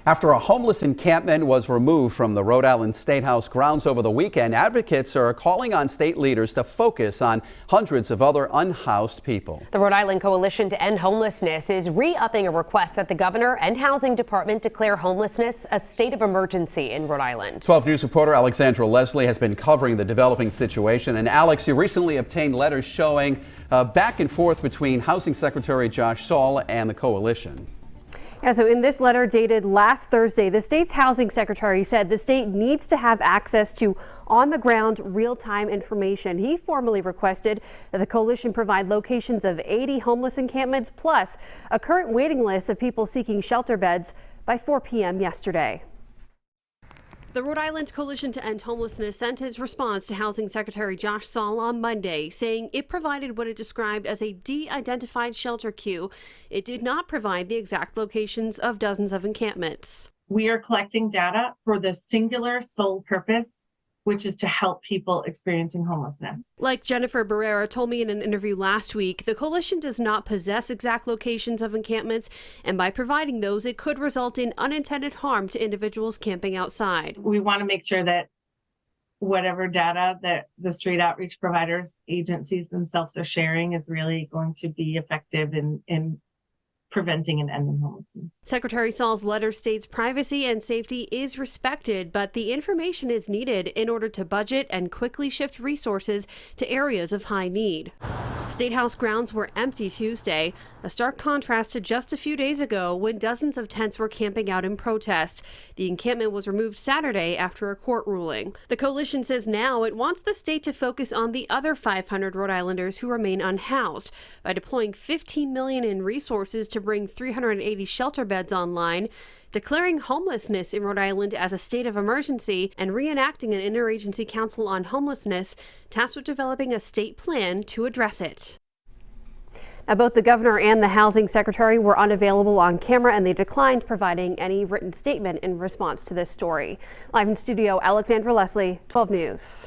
After a homeless encampment was removed from the Rhode Island State House grounds over the weekend, advocates are calling on state leaders to focus on hundreds of other unhoused people. The Rhode Island Coalition to End Homelessness is re-upping a request that the governor and housing department declare homelessness a state of emergency in Rhode Island. 12 News reporter Alexandra Leslie has been covering the developing situation. And Alex, you recently obtained letters showing back and forth between Housing Secretary Josh Saul and the coalition. Yeah, so in this letter dated last Thursday, the state's housing secretary said the state needs to have access to on-the-ground real-time information. He formally requested that the coalition provide locations of 80 homeless encampments plus a current waiting list of people seeking shelter beds by 4 p.m. yesterday. The Rhode Island Coalition to End Homelessness sent its response to Housing Secretary Josh Saul on Monday, saying it provided what it described as a de-identified shelter queue. It did not provide the exact locations of dozens of encampments. We are collecting data for the singular sole purpose, which is to help people experiencing homelessness. Like Jennifer Barrera told me in an interview last week, the coalition does not possess exact locations of encampments, and by providing those, it could result in unintended harm to individuals camping outside. We want to make sure that whatever data that the street outreach providers, agencies themselves are sharing is really going to be effective in preventing and ending homelessness. Secretary Saul's letter states privacy and safety is respected, but the information is needed in order to budget and quickly shift resources to areas of high need. State House grounds were empty Tuesday, a stark contrast to just a few days ago when dozens of tents were camping out in protest. The encampment was removed Saturday after a court ruling. The coalition says now it wants the state to focus on the other 500 Rhode Islanders who remain unhoused by deploying $15 million in resources to bring 380 shelter beds online, declaring homelessness in Rhode Island as a state of emergency, and reenacting an interagency council on homelessness tasked with developing a state plan to address it. Now, both the governor and the housing secretary were unavailable on camera, and they declined providing any written statement in response to this story. Live in studio, Alexandra Leslie, 12 News.